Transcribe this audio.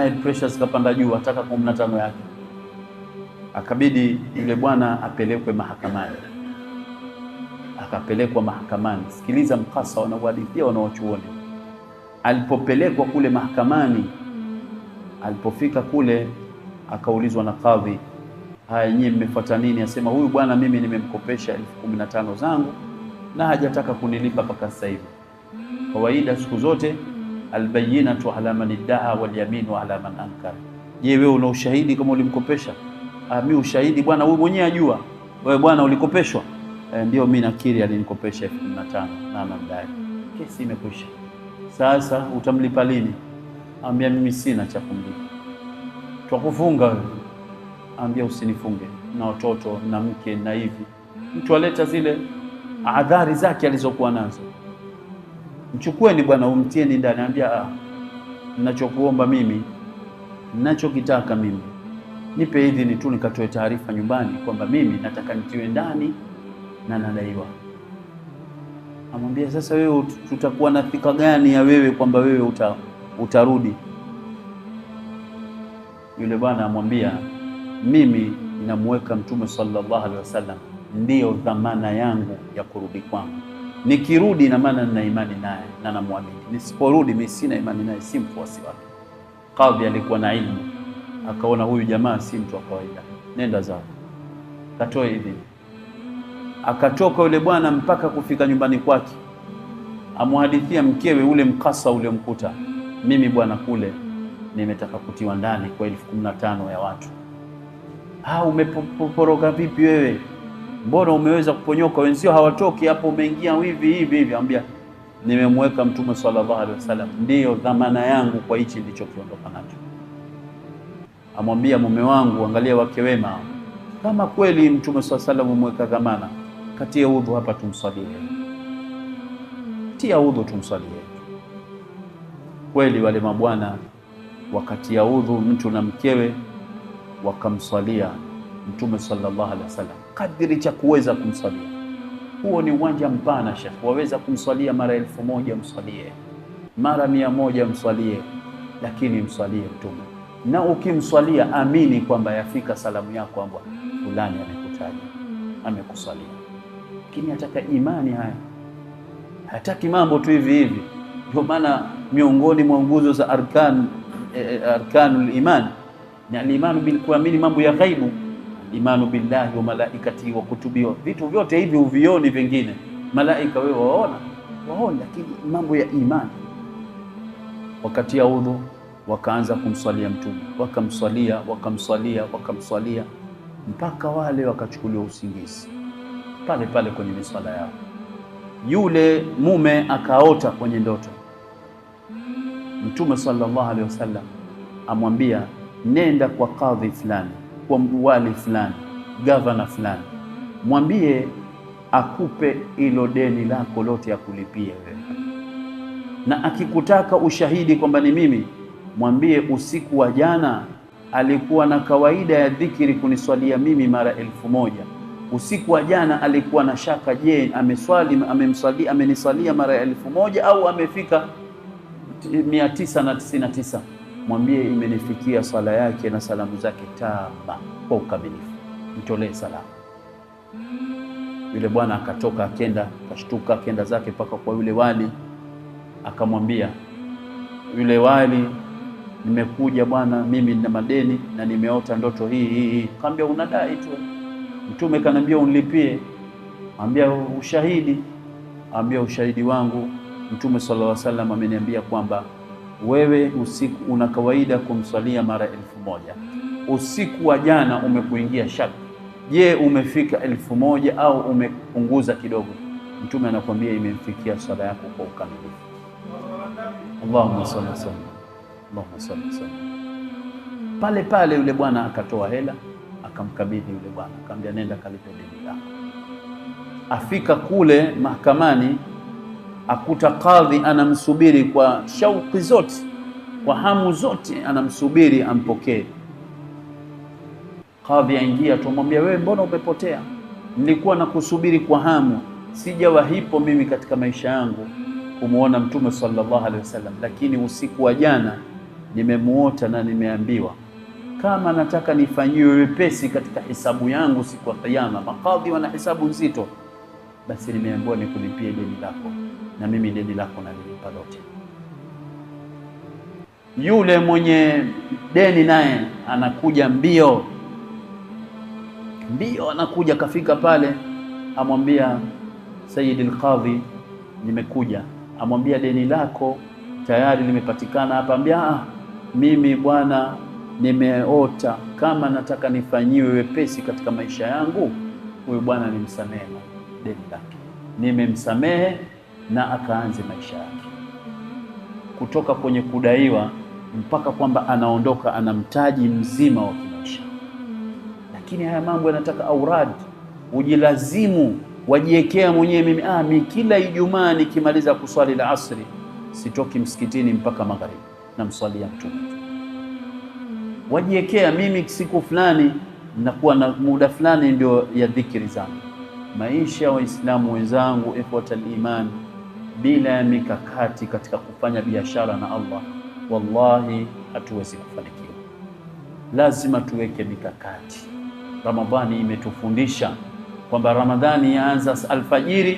pressure zikapanda juu, ataka 15 yake. Akabidi yule bwana apelekwe mahakamani. Akapelekwa mahakamani. Sikiliza mkasa wanaohadithia wanaochuoni. Alipopelekwa kule mahakamani, alipofika kule akaulizwa na kadhi, haya nyinyi mmefuata nini? Asema huyu bwana mimi nimemkopesha 15,000 zangu na hajataka kunilipa mpaka sasa hivi. Kawaida siku zote albayinatu ala man idda'a wal yaminu ala man ankara. Je, wewe una ushahidi kama ulimkopesha? Mimi ushahidi bwana, wewe mwenyewe ajua. Wewe bwana ulikopeshwa? Ndio mimi nakiri alinikopesha 15,000 na namdai. Kesi imekwisha. Sasa utamlipa lini? Ambia mimi sina cha kumlipa. Twakufunga wewe. Ambia usinifunge, na watoto na mke na hivi. Mtu aleta zile adhari zake alizokuwa nazo. Mchukueni bwana umtieni ndani. Ambia ninachokuomba mimi, ninachokitaka mimi, nipe idhini tu nikatoe taarifa nyumbani kwamba mimi nataka nitiwe ndani na nadaiwa. Amwambia sasa wewe tutakuwa na thika gani ya wewe kwamba wewe utarudi? Yule bwana amwambia mimi namweka Mtume sallallahu alaihi wasallam ndiyo dhamana yangu ya kurudi kwangu. Nikirudi na maana nina imani naye na namwamini. Nisiporudi mimi sina imani naye, si mfuasi wake. Kadhi alikuwa na ilmu, akaona huyu jamaa si mtu wa kawaida, nenda zao, katoe idhini. Akatoka yule bwana mpaka kufika nyumbani kwake, amhadithia mkewe ule mkasa ule mkuta. Mimi bwana kule nimetaka kutiwa ndani kwa 15,000 ya watu. Umeporoka vipi wewe? Mbona umeweza kuponyoka? Wenzio hawatoki hapo, umeingia hivi. Ambia nimemweka Mtume sallallahu alaihi wasallam ndiyo dhamana yangu kwa hichi nilichokiondoka nacho. Amwambia mume wangu, angalia wake wema, kama kweli Mtume sallallahu alaihi wasallam umweka dhamana, katia udhu hapa tumsalie. Tia udhu tumsalie. Kweli wale mabwana wakatia udhu, mtu na mkewe, wakamsalia Mtume sallallahu alaihi wasallam kadiri cha kuweza kumsalia. Huo ni uwanja mpana Sheikh, waweza kumsalia mara 1000 msalie, mara 100 msalie, lakini msalie Mtume. Na ukimswalia amini kwamba yafika salamu yako kwamba fulani amekutaja, amekusalia. Lakini hataka imani, haya hataki mambo tu hivi. Ndio maana miongoni mwa nguzo za arkanul iman ni al-imanu bil, kuamini mambo ya ghaibu, imanu billahi wa malaikati wa kutubi. Vitu vyote hivi uvioni, vingine malaika wewe waona, lakini mambo ya imani. Wakati ya udhu wakaanza kumswalia Mtume, wakamswalia mpaka wale wakachukuliwa usingizi pale pale kwenye miswala yao. Yule mume akaota kwenye ndoto, Mtume sallallahu alaihi wasallam amwambia nenda kwa kadhi fulani, kwa wali fulani, gavana fulani, mwambie akupe ilo deni lako lote akulipie wewe, na akikutaka ushahidi kwamba ni mimi, mwambie usiku wa jana alikuwa na kawaida ya dhikri kuniswalia mimi mara 1000. Usiku wa jana alikuwa na shaka, je, amenisalia mara 1000 au amefika 999? Mwambie imenifikia sala yake na salamu zake tama kwa ukamilifu, mtolee salamu. Yule bwana akatoka, akenda, kashtuka, akenda zake mpaka kwa yule wali, akamwambia yule wali, nimekuja bwana, mimi nina madeni na nimeota ndoto hii. Kaambia unadai tu. Mtume kanambia unilipie. Ambia ushahidi. Ambia ushahidi wangu, Mtume sallallahu alaihi wasallam ameniambia kwamba wewe usiku una kawaida kumsalia mara 1000. Usiku wa jana umekuingia shaka, je, umefika 1000 au umepunguza kidogo? Mtume anakuambia imemfikia sala yako kwa ukamilifu. Allahumma salli sallam. Allahumma salli sallam. Pale pale yule bwana akatoa hela, akamkabidhi yule bwana, akamwambia nenda kalipe deni lako. Afika kule mahakamani, akuta kadhi anamsubiri kwa shauki zote, kwa hamu zote, anamsubiri ampokee. Kadhi aingia, tumwambia wewe mbona umepotea? Nilikuwa nakusubiri kwa hamu, sijawahipo mimi katika maisha yangu kumuona Mtume sallallahu alaihi wasallam, lakini usiku wa jana nimemuota na nimeambiwa kama nataka nifanyiwe wepesi katika hisabu yangu siku ya Kiyama, makadhi wana hisabu nzito, basi nimeambiwa nikulipie deni lako, na mimi deni lako nalilipa lote. Yule mwenye deni naye anakuja mbio, anakuja, kafika pale, amwambia Sayyid al-Qadhi, nimekuja. Amwambia deni lako tayari limepatikana hapa. Ambia mimi bwana, nimeota kama nataka nifanyiwe wepesi katika maisha yangu, huyu bwana nimsamehe deni lake. Nimemsamehe na akaanze maisha yake, kutoka kwenye kudaiwa mpaka kwamba anaondoka ana mtaji mzima wa kimaisha. Lakini haya mambo yanataka aurad, ujilazimu, wajiwekea mwenyewe. Mimi kila Ijumaa nikimaliza kuswali la asri sitoki msikitini mpaka magharibi, na mswalia Mtume. Wajiwekea, mimi siku fulani nakuwa na muda fulani ndio ya dhikri zangu. Maisha ya Waislamu wenzangu, ikhwatal iman, bila ya mikakati katika kufanya biashara na Allah, wallahi hatuwezi kufanikiwa. Lazima tuweke mikakati. Ramadhani imetufundisha kwamba Ramadhani yaanza alfajiri.